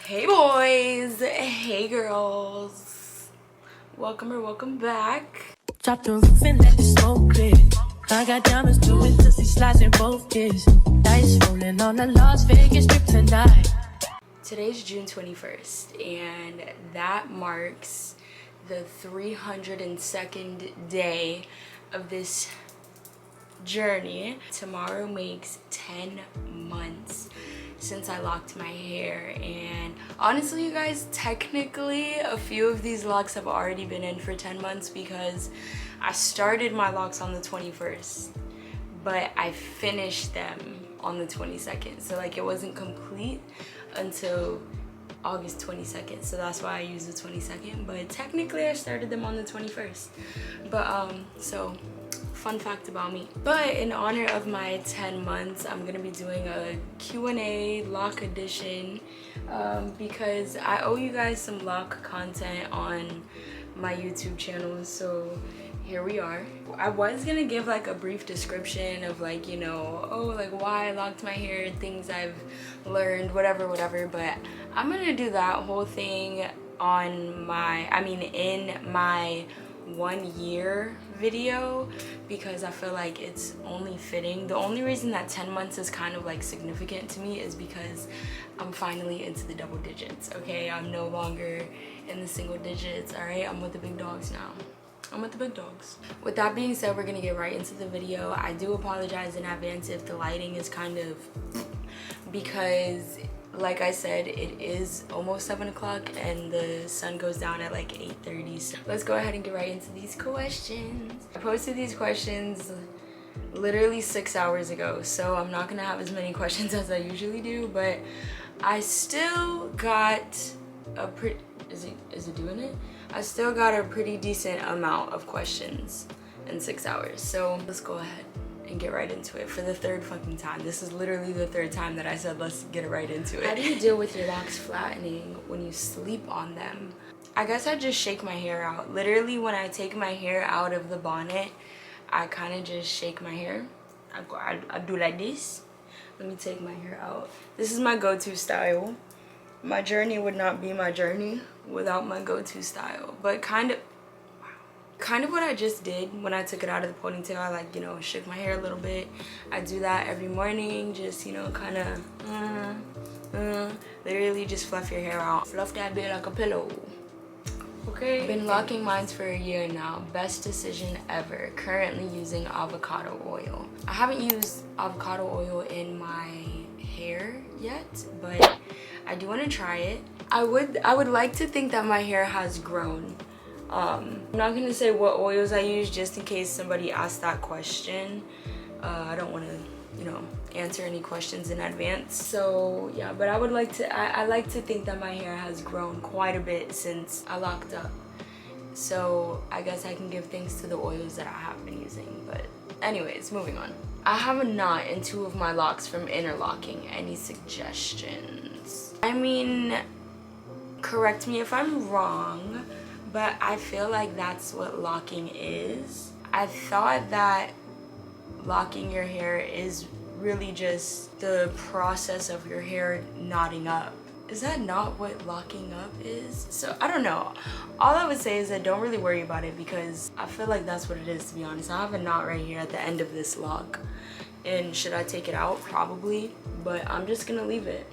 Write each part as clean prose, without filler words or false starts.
Hey boys, hey girls, welcome back. Drop the roof and let the smoke clear. I got diamonds doing dusty slides in both ears. Dice rolling on the Las Vegas strip tonight. Today's June 21st and that marks the 302nd day of this journey. Tomorrow makes 10 months since I locked my hair, and honestly you guys, technically a few of these locks have already been in for 10 months because I started my locks on the 21st but I finished them on the 22nd, so like it wasn't complete until August 22nd, so that's why I use the 22nd, but technically I started them on the 21st. But so fun fact about me. But in honor of my 10 months, I'm gonna be doing a Q&A lock edition because I owe you guys some lock content on my YouTube channel, so here we are. I was gonna give like a brief description of like, you know, oh, like why I locked my hair, things I've learned, whatever, but I'm gonna do that whole thing on my, in my 1 year video because I feel like it's only fitting. The only reason that 10 months is kind of like significant to me is because I'm finally into the double digits, okay? I'm no longer in the single digits, all right? I'm with the big dogs now. I'm with the big dogs. With that being said, we're gonna get right into the video. I do apologize in advance if the lighting is kind of because like I said, it is almost 7 o'clock and the sun goes down at like 8:30. So let's go ahead and get right into these questions. I posted these questions literally 6 hours ago, so I'm not gonna have as many questions as I usually do, but I still got a pretty, is it doing it? I still got a pretty decent amount of questions in 6 hours. So let's go ahead and get right into it for the third fucking time. This is literally the third time that I said let's get right into it. How do you deal with your locks flattening when you sleep on them? I guess I just shake my hair out. Literally when I take my hair out of the bonnet, I kind of just shake my hair. I do like this. Let me take my hair out. This is my go-to style. My journey would not be my journey without my go-to style, but kind of what I just did when I took it out of the ponytail. I like, you know, shook my hair a little bit. I do that every morning, just, you know, kind of literally just fluff your hair out. Fluff that bit like a pillow. Okay, I've been locking mine for a year now. Best decision ever. Currently using avocado oil. I haven't used avocado oil in my hair yet, but I do want to try it. I would like to think that my hair has grown. I'm not gonna say what oils I use just in case somebody asks that question. I don't want to, you know, answer any questions in advance. So yeah, but I would like to, I like to think that my hair has grown quite a bit since I locked up. So I guess I can give thanks to the oils that I have been using. But anyways, moving on. I have a knot in 2 of my locks from interlocking. Any suggestions? I mean, correct me if I'm wrong, but I feel like that's what locking is. I thought that locking your hair is really just the process of your hair knotting up. Is that not what locking up is? So I don't know. All I would say is that don't really worry about it because I feel like that's what it is, to be honest. I have a knot right here at the end of this lock, and should I take it out? Probably, but I'm just gonna leave it.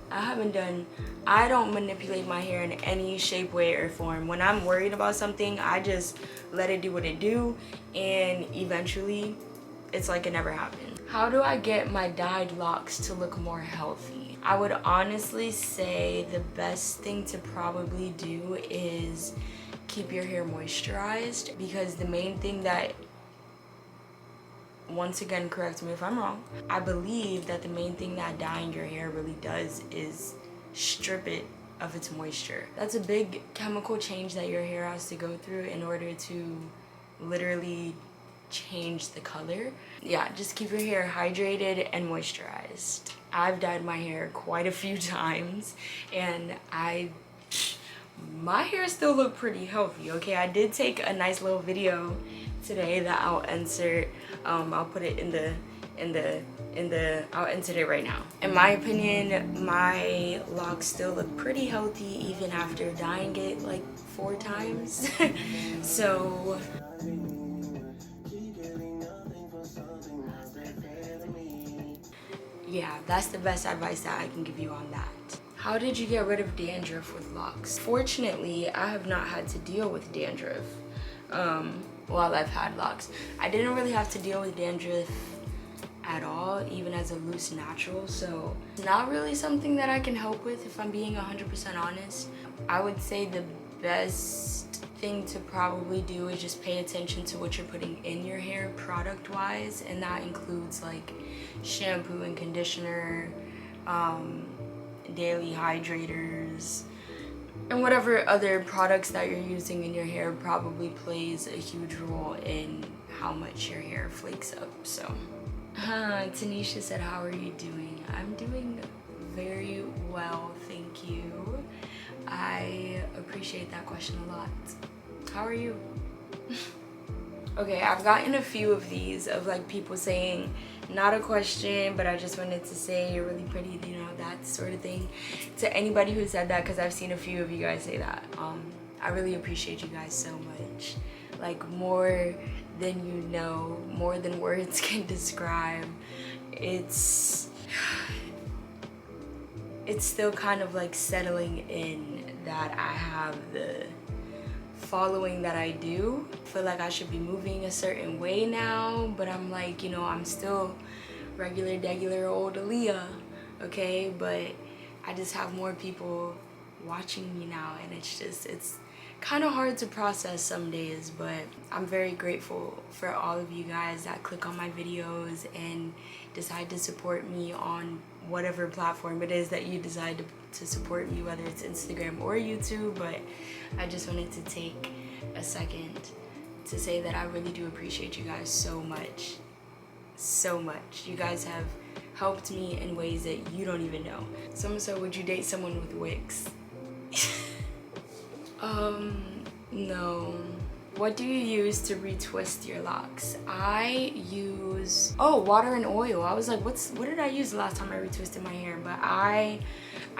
I don't manipulate my hair in any shape, way, or form. When I'm worried about something, I just let it do what it do, and eventually it's like it never happened. How do I get my dyed locks to look more healthy? I would honestly say the best thing to probably do is keep your hair moisturized, because the main thing that, once again, correct me if I'm wrong, I believe that the main thing that dyeing your hair really does is strip it of its moisture. That's a big chemical change that your hair has to go through in order to literally change the color. Yeah, just keep your hair hydrated and moisturized. I've dyed my hair quite a few times and my hair still look pretty healthy, okay? I did take a nice little video today that I'll insert. I'll put it in I'll insert it right now. In my opinion, my locks still look pretty healthy even after dyeing it like 4 times. So yeah, that's the best advice that I can give you on that. How did you get rid of dandruff with locks? Fortunately, I have not had to deal with dandruff while I've had locks. I didn't really have to deal with dandruff at all, even as a loose natural, so not really something that I can help with, if I'm being 100% honest. I would say the best thing to probably do is just pay attention to what you're putting in your hair product wise, and that includes like shampoo and conditioner, daily hydrators, and whatever other products that you're using in your hair probably plays a huge role in how much your hair flakes up. So Tanisha said, how are you doing? I'm doing very well, thank you. I appreciate that question a lot. How are you? Okay, I've gotten a few of these of like people saying, not a question, but I just wanted to say you're really pretty, you know, that sort of thing. To anybody who said that, because I've seen a few of you guys say that. I really appreciate you guys so much. Like, more than you know, more than words can describe. It's still kind of like settling in that I have the following that I do. I feel like I should be moving a certain way now, but I'm like, you know, I'm still regular old Aaliyah, okay? But I just have more people watching me now, and it's kind of hard to process some days, but I'm very grateful for all of you guys that click on my videos and decide to support me on whatever platform it is that you decide to support me, whether it's Instagram or YouTube. But I just wanted to take a second to say that I really do appreciate you guys so much. You guys have helped me in ways that you don't even know. Someone said, would you date someone with wigs? No. What do you use to retwist your locks? I use, water and oil. I was like, what did I use the last time I retwisted my hair? But I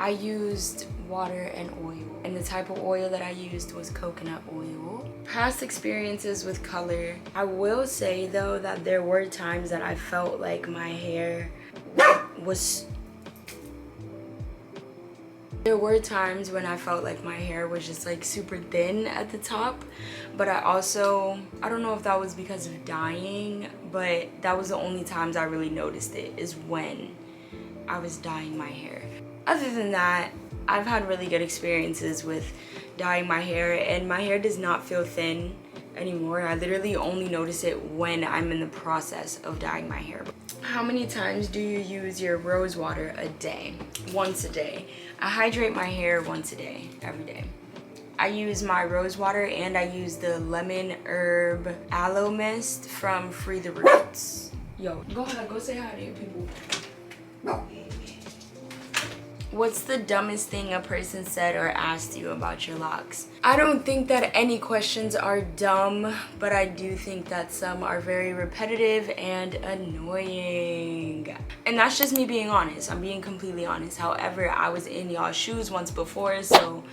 used water and oil, and the type of oil that I used was coconut oil. Past experiences with color. I will say though that there were times that I felt like my hair was There were times when I felt like my hair was just like super thin at the top, but I don't know if that was because of dyeing, but that was the only times I really noticed it, is when I was dyeing my hair. Other than that, I've had really good experiences with dyeing my hair, and my hair does not feel thin anymore. I literally only notice it when I'm in the process of dyeing my hair. How many times do you use your rose water a day? Once a day. I hydrate my hair once a day, every day. I use my rose water, and I use the lemon herb aloe mist from Free the Roots. Yo, go ahead, go say hi to your people. What's the dumbest thing a person said or asked you about your locks? I don't think that any questions are dumb, but I do think that some are very repetitive and annoying. And that's just me being honest. I'm being completely honest. However, I was in y'all's shoes once before, so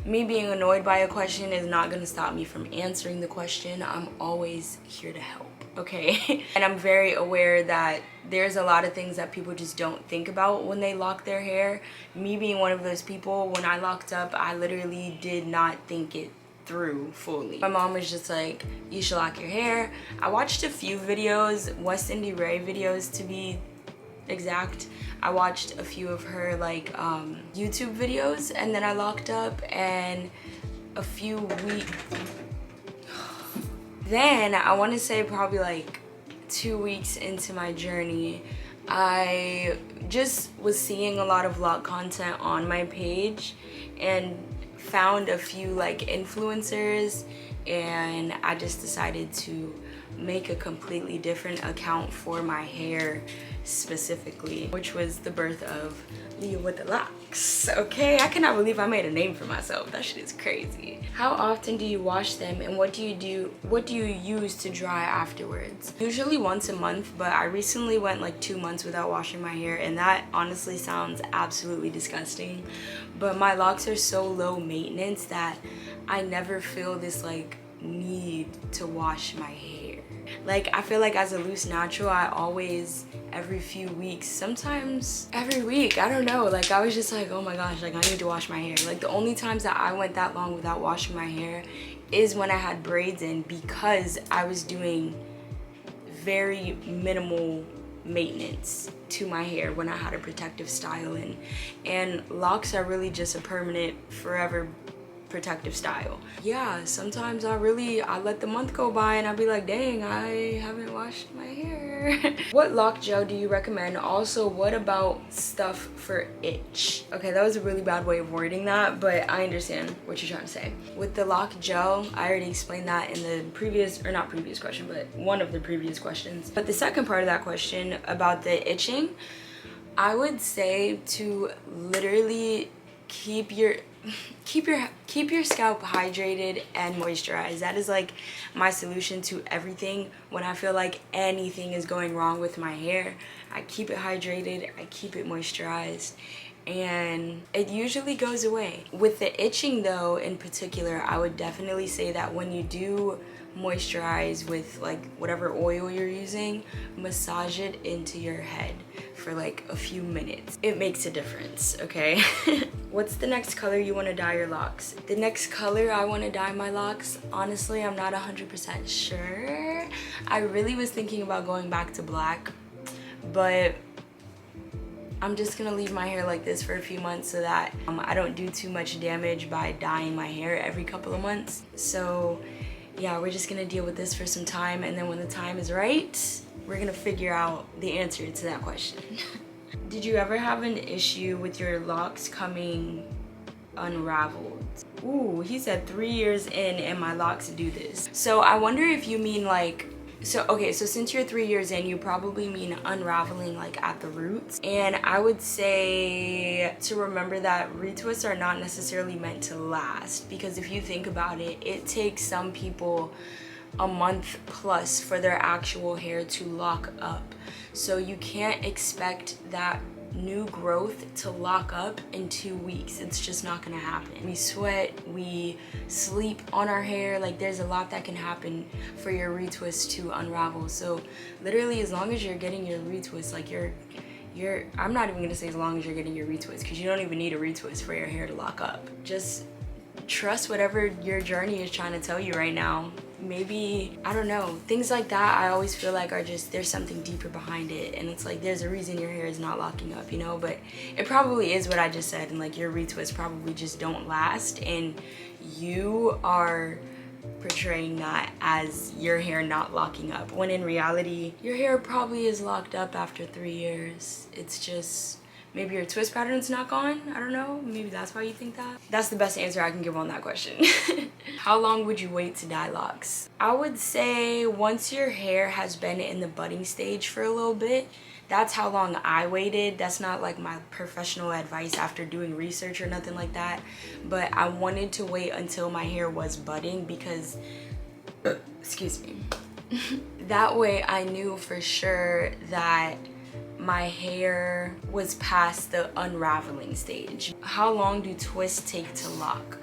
me being annoyed by a question is not gonna stop me from answering the question. I'm always here to help, okay? And I'm very aware that there's a lot of things that people just don't think about when they lock their hair. Me being one of those people, when I locked up, I literally did not think it through fully. My mom was just like, you should lock your hair. I watched a few videos, West Indy Ray videos to be exact. I watched a few of her like YouTube videos, and then I locked up, and a few weeks, then I want to say probably like 2 weeks into my journey, I just was seeing a lot of lock content on my page and found a few like influencers, and I just decided to make a completely different account for my hair specifically, which was the birth of Liyahwdalocs. locks. Okay, I cannot believe I made a name for myself. That shit is crazy. How often do you wash them, and what do you use to dry afterwards? Usually once a month, but I recently went like 2 months without washing my hair, and that honestly sounds absolutely disgusting. But my locks are so low maintenance that I never feel this like need to wash my hair. Like, I feel like as a loose natural, I always, every few weeks, sometimes every week, I don't know, like I was just like, oh my gosh, like I need to wash my hair. Like the only times that I went that long without washing my hair is when I had braids in, because I was doing very minimal maintenance to my hair when I had a protective style in. And locks are really just a permanent, forever protective style. Yeah, sometimes I let the month go by and I'll be like, dang, I haven't washed my hair. What lock gel do you recommend? Also, what about stuff for itch? Okay, that was a really bad way of wording that, but I understand what you're trying to say. With the lock gel, I already explained that in the previous, or not previous question, but one of the previous questions. But the second part of that question about the itching, I would say to literally keep your scalp hydrated and moisturized. That is like my solution to everything. When I feel like anything is going wrong with my hair, I keep it hydrated, I keep it moisturized, and it usually goes away. With the itching though, in particular, I would definitely say that when you do moisturize with like whatever oil you're using, massage it into your head for like a few minutes. It makes a difference, okay? What's the next color you want to dye your locks? The next color I want to dye my locks, honestly, I'm not 100% sure. I really was thinking about going back to black, but I'm just gonna leave my hair like this for a few months so that I don't do too much damage by dyeing my hair every couple of months. So yeah, we're just gonna deal with this for some time, and then when the time is right, we're gonna figure out the answer to that question. Did you ever have an issue with your locks coming unraveled? Ooh, he said 3 years in and my locks do this. So I wonder if you mean like, okay, so since you're 3 years in, you probably mean unraveling like at the roots. And I would say to remember that retwists are not necessarily meant to last, because if you think about it, it takes some people a month plus for their actual hair to lock up. So you can't expect that new growth to lock up in 2 weeks. It's just not gonna happen. We sweat, we sleep on our hair, like there's a lot that can happen for your retwist to unravel. So literally, as long as you're getting your retwist, like I'm not even gonna say as long as you're getting your retwist, because you don't even need a retwist for your hair to lock up. Just trust whatever your journey is trying to tell you right now. Maybe, I don't know, things like that I always feel like are just, there's something deeper behind it, and it's like there's a reason your hair is not locking up, you know. But it probably is what I just said, and like your retwists probably just don't last, and you are portraying that as your hair not locking up, when in reality your hair probably is locked up after 3 years. It's just maybe your twist pattern's not gone. I don't know, maybe that's why you think that. That's the best answer I can give on that question. How long would you wait to dye locks? I would say once your hair has been in the budding stage for a little bit, that's how long I waited. That's not like my professional advice after doing research or nothing like that, but I wanted to wait until my hair was budding because, excuse me, that way I knew for sure that my hair was past the unraveling stage. How long do twists take to lock?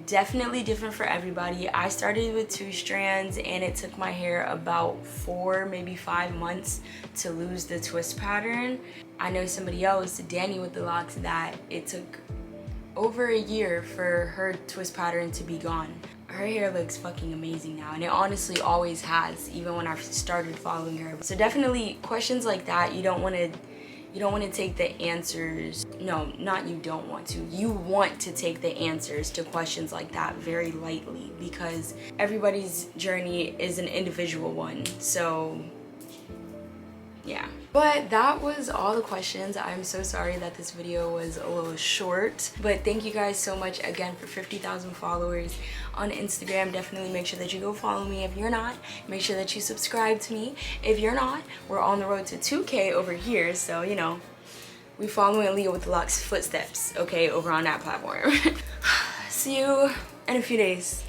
Definitely different for everybody. I started with 2 strands and it took my hair about 4, maybe 5 months to lose the twist pattern. I know somebody else, Danny with the locks, that it took over a year for her twist pattern to be gone. Her hair looks fucking amazing now, and it honestly always has, even when I started following her. So definitely questions like that, you don't want to take the answers, no, not you don't want to, you want to take the answers to questions like that very lightly, because everybody's journey is an individual one. So yeah. But that was all the questions. I'm so sorry that this video was a little short, but thank you guys so much again for 50,000 followers on Instagram. Definitely make sure that you go follow me if you're not. Make sure that you subscribe to me if you're not. We're on the road to 2K over here, so you know, We following Leah with the loc's footsteps, okay, over on that platform. See you in a few days.